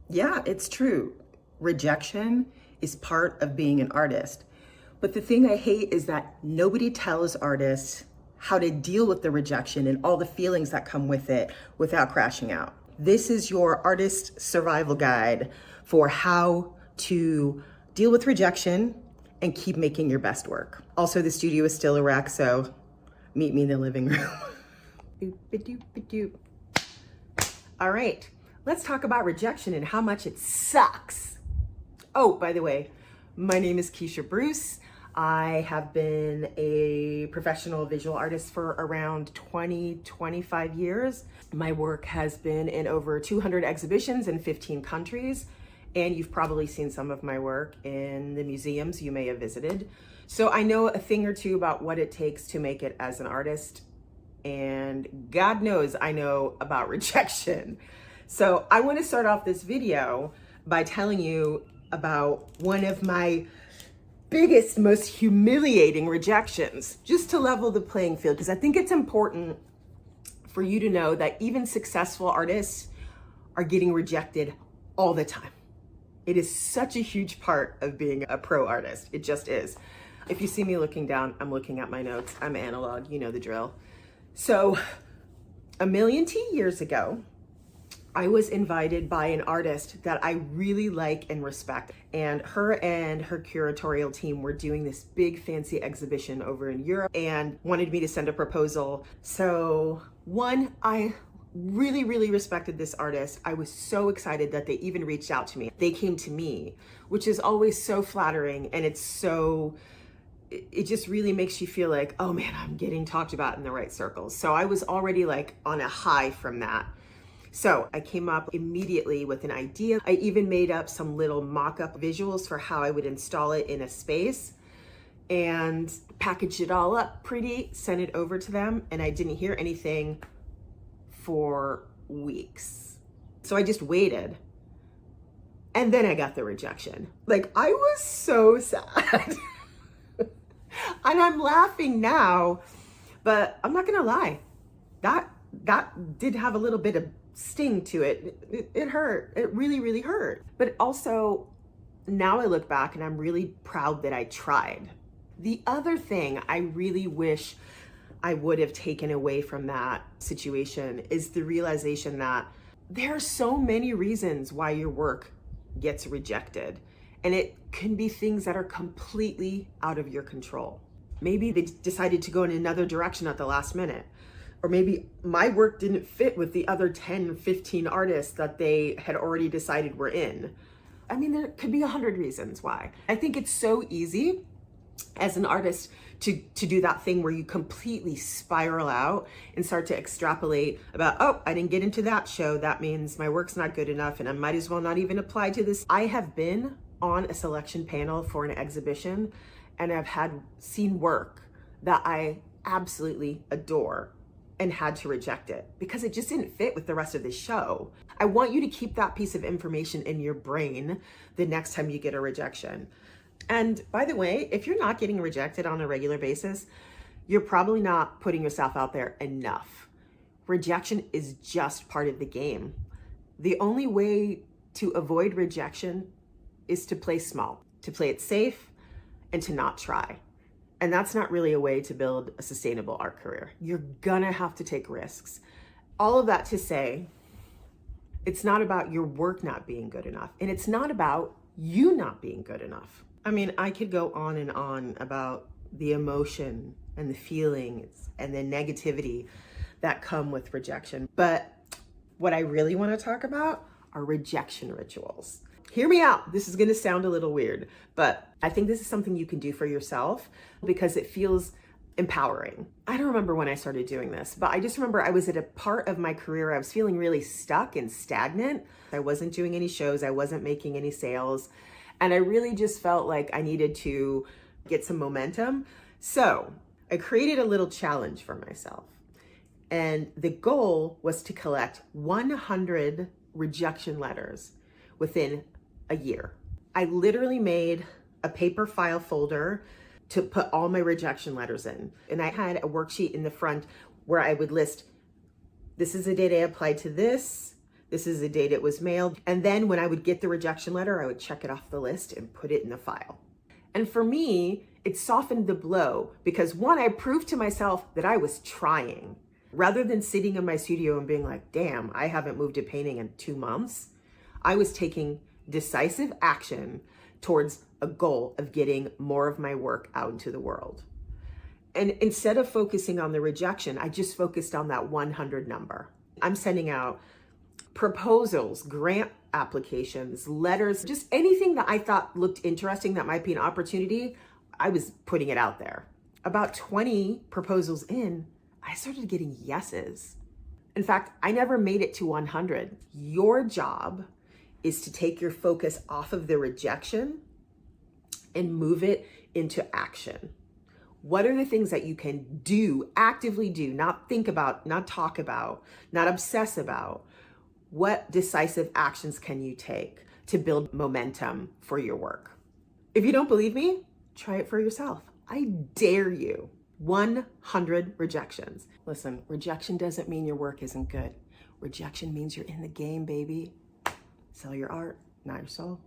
Yeah, it's true. Rejection is part of being an artist. But the thing I hate is that nobody tells artists how to deal with the rejection and all the feelings that come with it without crashing out. This is your artist survival guide for how to deal with rejection and keep making your best work. Also, the studio is still a wreck, so meet me in the living room. Doop-a-doop-a-doop. All right, let's talk about rejection and how much it sucks. Oh, by the way, my name is Keisha Bruce. I have been a professional visual artist for around 25 years. My work has been in over 200 exhibitions in 15 countries, and you've probably seen some of my work in the museums you may have visited. So I know a thing or two about what it takes to make it as an artist, and God knows I know about rejection. So I want to start off this video by telling you about one of my biggest, most humiliating rejections, just to level the playing field, because I think it's important for you to know that even successful artists are getting rejected all the time. It is such a huge part of being a pro artist. It just is. If you see me looking down, I'm looking at my notes. I'm analog, you know the drill. So a million years ago, I was invited by an artist that I really like and respect. And her curatorial team were doing this big fancy exhibition over in Europe and wanted me to send a proposal. So I really respected this artist. I was so excited that they even reached out to me. They came to me, which is always so flattering, and it just really makes you feel like, oh man, I'm getting talked about in the right circles. So I was already like on a high from that. So I came up immediately with an idea. I even made up some little mock-up visuals for how I would install it in a space and packaged it all up pretty, sent it over to them, and I didn't hear anything for weeks. So I just waited. And then I got the rejection. Like, I was so sad. And I'm laughing now, but I'm not gonna lie. That did have a little bit of sting to it. It hurt. It really hurt. But also, now I look back and I'm really proud that I tried. The other thing I really wish I would have taken away from that situation is the realization that there are so many reasons why your work gets rejected. And it can be things that are completely out of your control. Maybe they decided to go in another direction at the last minute. Or maybe my work didn't fit with the other 10, 15 artists that they had already decided were in. I mean, there could be 100 reasons why. I think it's so easy as an artist to do that thing where you completely spiral out and start to extrapolate about, oh, I didn't get into that show. That means my work's not good enough and I might as well not even apply to this. I have been on a selection panel for an exhibition and I've seen work that I absolutely adore and had to reject it because it just didn't fit with the rest of the show. I want you to keep that piece of information in your brain the next time you get a rejection. And by the way, if you're not getting rejected on a regular basis, you're probably not putting yourself out there enough. Rejection is just part of the game. The only way to avoid rejection is to play small, to play it safe, and to not try. And that's not really a way to build a sustainable art career. You're gonna have to take risks. All of that to say, it's not about your work not being good enough, and it's not about you not being good enough. I mean, I could go on and on about the emotion and the feelings and the negativity that come with rejection. But what I really want to talk about are rejection rituals. Hear me out. This is going to sound a little weird, but I think this is something you can do for yourself because it feels empowering. I don't remember when I started doing this, but I just remember I was at a part of my career I was feeling really stuck and stagnant. I wasn't doing any shows. I wasn't making any sales. And I really just felt like I needed to get some momentum. So I created a little challenge for myself. And the goal was to collect 100 rejection letters within a year. I literally made a paper file folder to put all my rejection letters in. And I had a worksheet in the front where I would list, this is the date I applied to this This is the date it was mailed. And then when I would get the rejection letter, I would check it off the list and put it in the file. And for me, it softened the blow because one, I proved to myself that I was trying. Rather than sitting in my studio and being like, damn, I haven't moved a painting in 2 months, I was taking decisive action towards a goal of getting more of my work out into the world. And instead of focusing on the rejection, I just focused on that 100 number. I'm sending out proposals, grant applications, letters, just anything that I thought looked interesting that might be an opportunity, I was putting it out there. About 20 proposals in, I started getting yeses. In fact, I never made it to 100. Your job is to take your focus off of the rejection and move it into action. What are the things that you can do, actively do, not think about, not talk about, not obsess about? What decisive actions can you take to build momentum for your work? If you don't believe me, try it for yourself. I dare you. 100 rejections. Listen, rejection doesn't mean your work isn't good. Rejection means you're in the game, baby. Sell your art, not your soul.